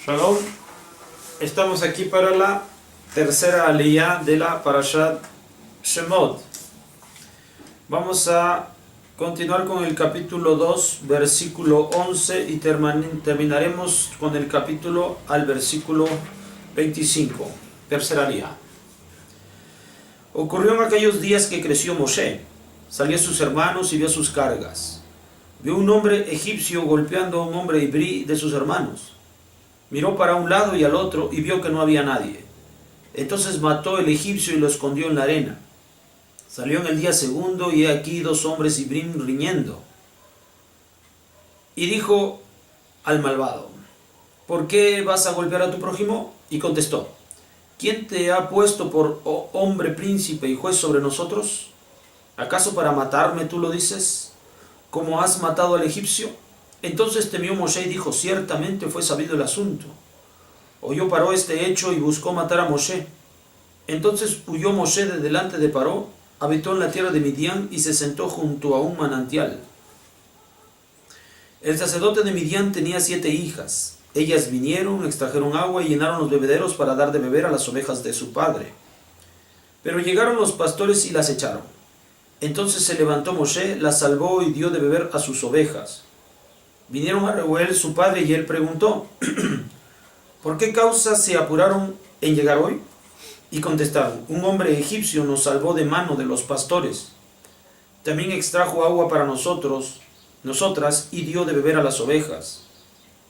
Shalom, estamos aquí para la tercera aliyá de la Parashat Shemot. Vamos a continuar con el capítulo 2, versículo 11 y terminaremos con el capítulo al versículo 25, tercera aliyá. Ocurrió en aquellos días que creció Moshe, salió a sus hermanos y vio sus cargas. Vio un hombre egipcio golpeando a un hombre hebrí de sus hermanos. Miró para un lado y al otro y vio que no había nadie. Entonces mató el egipcio y lo escondió en la arena. Salió en el día segundo y he aquí dos hombres hebrim riñendo. Y dijo al malvado: ¿por qué vas a golpear a tu prójimo? Y contestó: ¿quién te ha puesto por hombre, príncipe y juez sobre nosotros? ¿Acaso para matarme tú lo dices, como has matado al egipcio? Entonces temió Moshe y dijo: ciertamente fue sabido el asunto. Oyó Paró este hecho y buscó matar a Moshe. Entonces huyó Moshe de delante de Paró, habitó en la tierra de Midian y se sentó junto a un manantial. El sacerdote de Midian tenía 7 hijas. Ellas vinieron, extrajeron agua y llenaron los bebederos para dar de beber a las ovejas de su padre. Pero llegaron los pastores y las echaron. Entonces se levantó Moshe, las salvó y dio de beber a sus ovejas. Vinieron a Reuel su padre y él preguntó: ¿por qué causa se apuraron en llegar hoy? Y contestaron: un hombre egipcio nos salvó de mano de los pastores. También extrajo agua para nosotras y dio de beber a las ovejas.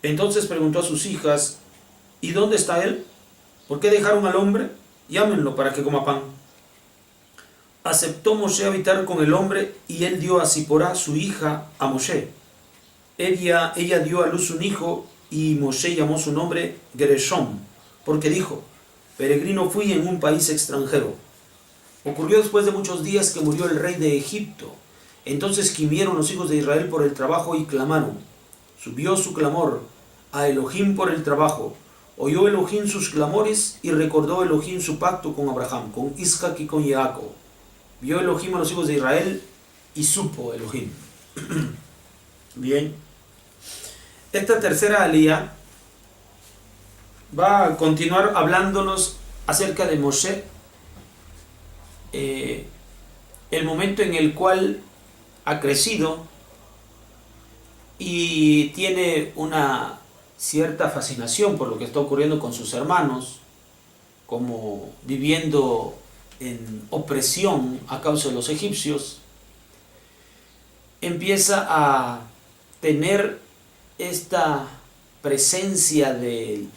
Entonces preguntó a sus hijas: ¿y dónde está él? ¿Por qué dejaron al hombre? Llámenlo para que coma pan. Aceptó Moshe habitar con el hombre y él dio a Ziporá su hija a Moshe. Ella dio a luz un hijo y Moshe llamó su nombre Gereshom, porque dijo: peregrino fui en un país extranjero. Ocurrió después de muchos días que murió el rey de Egipto. Entonces gimieron los hijos de Israel por el trabajo y clamaron. Subió su clamor a Elohim por el trabajo. Oyó Elohim sus clamores y recordó Elohim su pacto con Abraham, con Isaac y con Jacob. Vio Elohim a los hijos de Israel y supo Elohim. Bien. Esta tercera aliyá va a continuar hablándonos acerca de Moshe, el momento en el cual ha crecido y tiene una cierta fascinación por lo que está ocurriendo con sus hermanos, como viviendo en opresión a causa de los egipcios. Empieza a tener esta presencia de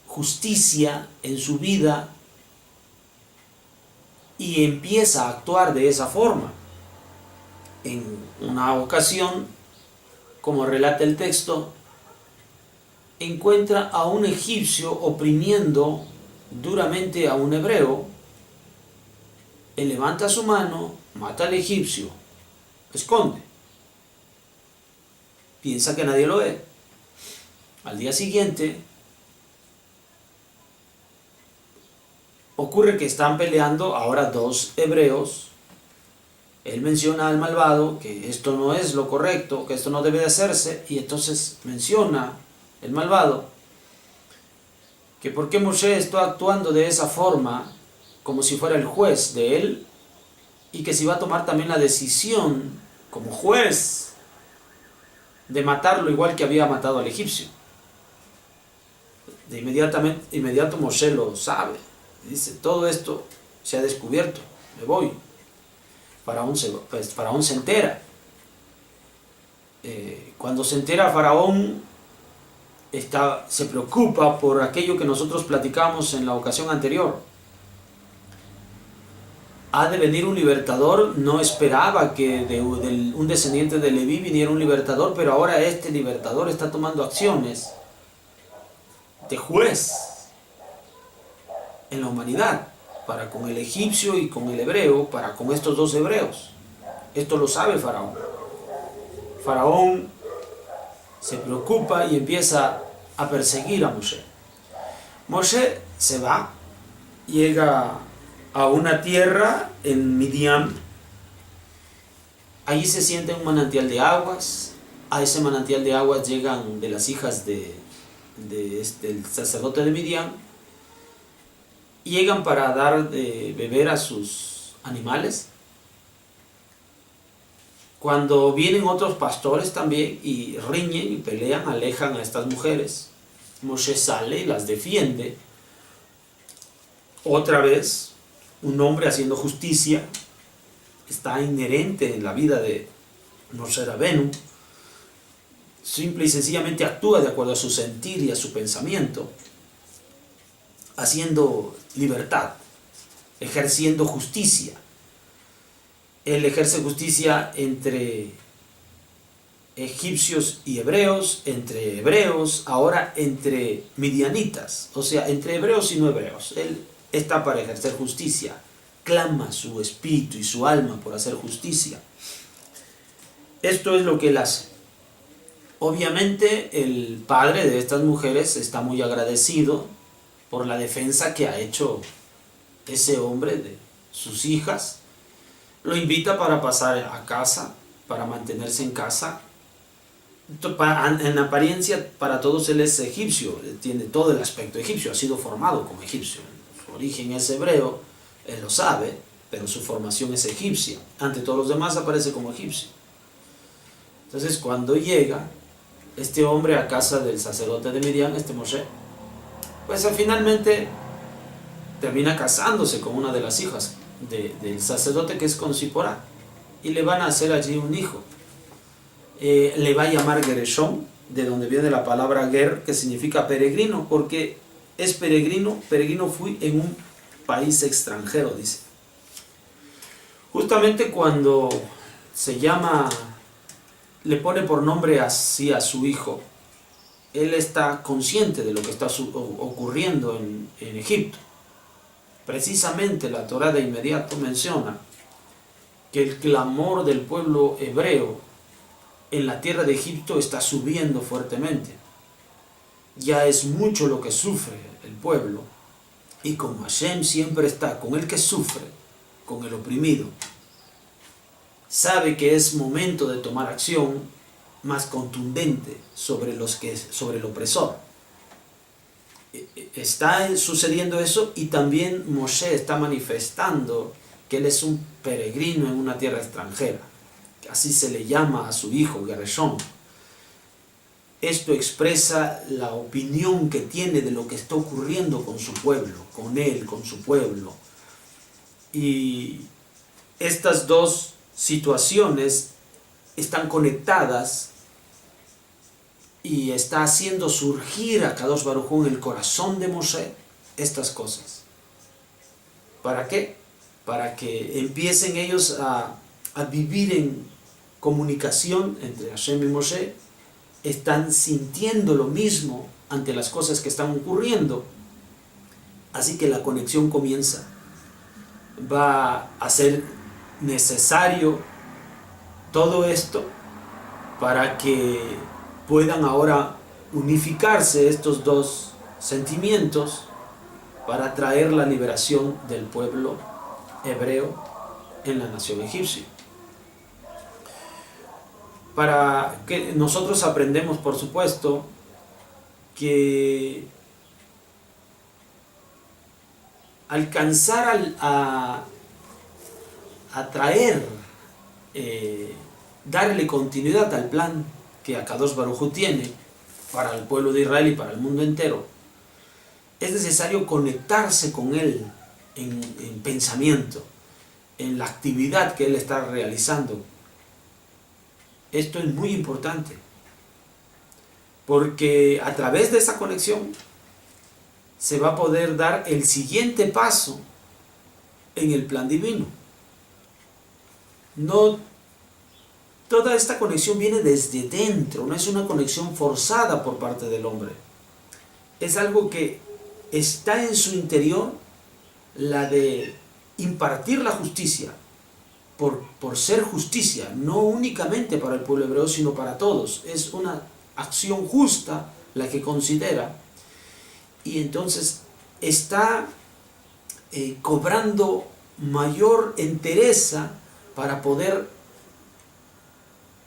justicia en su vida y empieza a actuar de esa forma. En una ocasión, como relata el texto, encuentra a un egipcio oprimiendo duramente a un hebreo. Él levanta su mano, mata al egipcio, esconde. Piensa que nadie lo ve. Al día siguiente ocurre que están peleando ahora 2 hebreos. Él menciona al malvado que esto no es lo correcto, que esto no debe de hacerse, y entonces menciona el malvado que por qué Moshe está actuando de esa forma, como si fuera el juez de él, y que si va a tomar también la decisión como juez de matarlo igual que había matado al egipcio. De inmediato Moshe lo sabe. Dice: todo esto se ha descubierto, me voy. Faraón se entera. Cuando se entera Faraón, se preocupa por aquello que nosotros platicamos en la ocasión anterior. Ha de venir un libertador. No esperaba que de un descendiente de Leví viniera un libertador, pero ahora este libertador está tomando acciones de juez en la humanidad, para con el egipcio y con el hebreo, para con estos 2 hebreos. Esto lo sabe Faraón. Faraón se preocupa y empieza a perseguir a Moshe. Moshe se va, llega a una tierra en Midian. Allí se sienta un manantial de aguas. A ese manantial de aguas llegan de las hijas de del sacerdote de Midian, llegan para dar de beber a sus animales. Cuando vienen otros pastores también y riñen y pelean, alejan a estas mujeres. Moshe sale y las defiende. Otra vez, un hombre haciendo justicia está inherente en la vida de Moshe Rabenu. Simple y sencillamente actúa de acuerdo a su sentir y a su pensamiento, haciendo libertad, ejerciendo justicia. Él ejerce justicia entre egipcios y hebreos, entre hebreos, ahora entre midianitas, o sea, entre hebreos y no hebreos. Él está para ejercer justicia, clama su espíritu y su alma por hacer justicia. Esto es lo que él hace. Obviamente el padre de estas mujeres está muy agradecido por la defensa que ha hecho ese hombre de sus hijas. Lo invita para pasar a casa, para mantenerse en casa. En apariencia, para todos él es egipcio, tiene todo el aspecto egipcio, ha sido formado como egipcio. Su origen es hebreo, él lo sabe, pero su formación es egipcia. Ante todos los demás aparece como egipcio. Entonces, cuando llega este hombre a casa del sacerdote de Midian, Moshe, pues finalmente termina casándose con una de las hijas del sacerdote, que es con Zipporá, y le van a hacer allí un hijo. Le va a llamar Gereshom, de donde viene la palabra Ger, que significa peregrino, porque es peregrino fui en un país extranjero, dice. Justamente cuando se llama, le pone por nombre así a su hijo, él está consciente de lo que está ocurriendo en Egipto. Precisamente la Torá de inmediato menciona que el clamor del pueblo hebreo en la tierra de Egipto está subiendo fuertemente. Ya es mucho lo que sufre el pueblo, y como Hashem siempre está con el que sufre, con el oprimido, sabe que es momento de tomar acción más contundente sobre el opresor. Está sucediendo eso, y también Moshe está manifestando que él es un peregrino en una tierra extranjera. Así se le llama a su hijo, Gereshom. Esto expresa la opinión que tiene de lo que está ocurriendo con su pueblo, con él, con su pueblo. Y estas dos situaciones están conectadas y está haciendo surgir a Kadosh Baruj Hu en el corazón de Moshe estas cosas. ¿Para qué? Para que empiecen ellos a vivir en comunicación entre Hashem y Moshe. Están sintiendo lo mismo ante las cosas que están ocurriendo, así que la conexión comienza. Va a ser necesario todo esto para que puedan ahora unificarse estos dos sentimientos para traer la liberación del pueblo hebreo en la nación egipcia. Para que nosotros aprendemos, por supuesto, que alcanzar a traer, darle continuidad al plan que Akadosh Baruj Hu tiene para el pueblo de Israel y para el mundo entero, es necesario conectarse con él en pensamiento, en la actividad que él está realizando. Esto es muy importante, porque a través de esa conexión se va a poder dar el siguiente paso en el plan divino. No, toda esta conexión viene desde dentro, no es una conexión forzada por parte del hombre. Es algo que está en su interior, la de impartir la justicia, por ser justicia, no únicamente para el pueblo hebreo, sino para todos. Es una acción justa la que considera, y entonces está cobrando mayor entereza para poder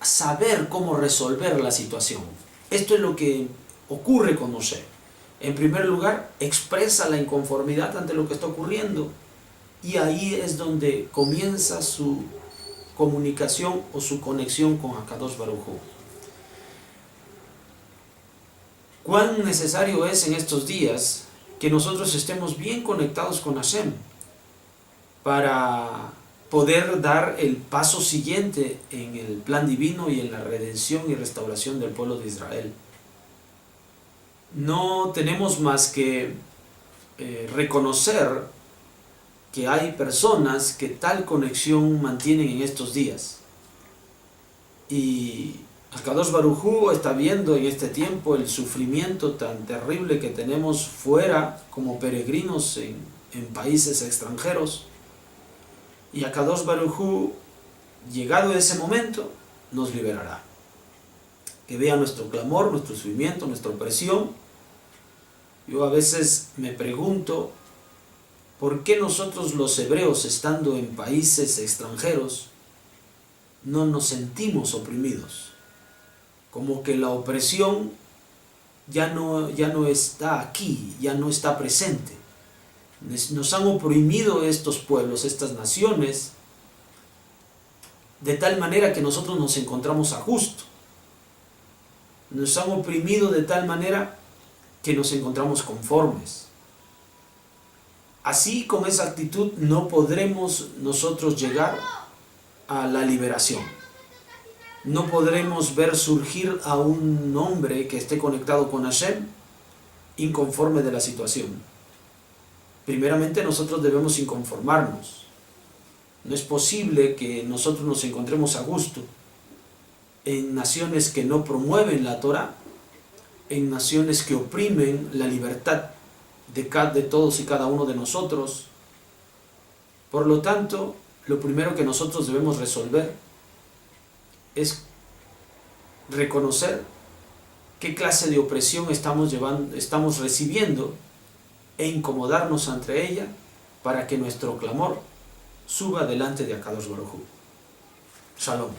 saber cómo resolver la situación. Esto es lo que ocurre con Moshe? En primer lugar, expresa la inconformidad ante lo que está ocurriendo, y ahí es donde comienza su comunicación o su conexión con Akadosh Baruj Hu. ¿Cuán necesario es en estos días que nosotros estemos bien conectados con Hashem para poder dar el paso siguiente en el plan divino y en la redención y restauración del pueblo de Israel? No tenemos más que reconocer que hay personas que tal conexión mantienen en estos días. Y Akadosh Baruj Hu está viendo en este tiempo el sufrimiento tan terrible que tenemos fuera como peregrinos en países extranjeros. Y Akadosh Baruj Hu, llegado ese momento, nos liberará. Que vea nuestro clamor, nuestro sufrimiento, nuestra opresión. Yo a veces me pregunto, ¿por qué nosotros los hebreos, estando en países extranjeros, no nos sentimos oprimidos? Como que la opresión ya no está aquí, ya no está presente. Nos han oprimido estos pueblos, estas naciones, de tal manera que nosotros nos encontramos a gusto. Nos han oprimido de tal manera que nos encontramos conformes. Así, con esa actitud, no podremos nosotros llegar a la liberación. No podremos ver surgir a un hombre que esté conectado con Hashem inconforme de la situación. Primeramente, nosotros debemos inconformarnos. No es posible que nosotros nos encontremos a gusto en naciones que no promueven la Torah, en naciones que oprimen la libertad de todos y cada uno de nosotros. Por lo tanto, lo primero que nosotros debemos resolver es reconocer qué clase de opresión estamos recibiendo e incomodarnos ante ella para que nuestro clamor suba delante de Akadosh Baruj Hu. Shalom.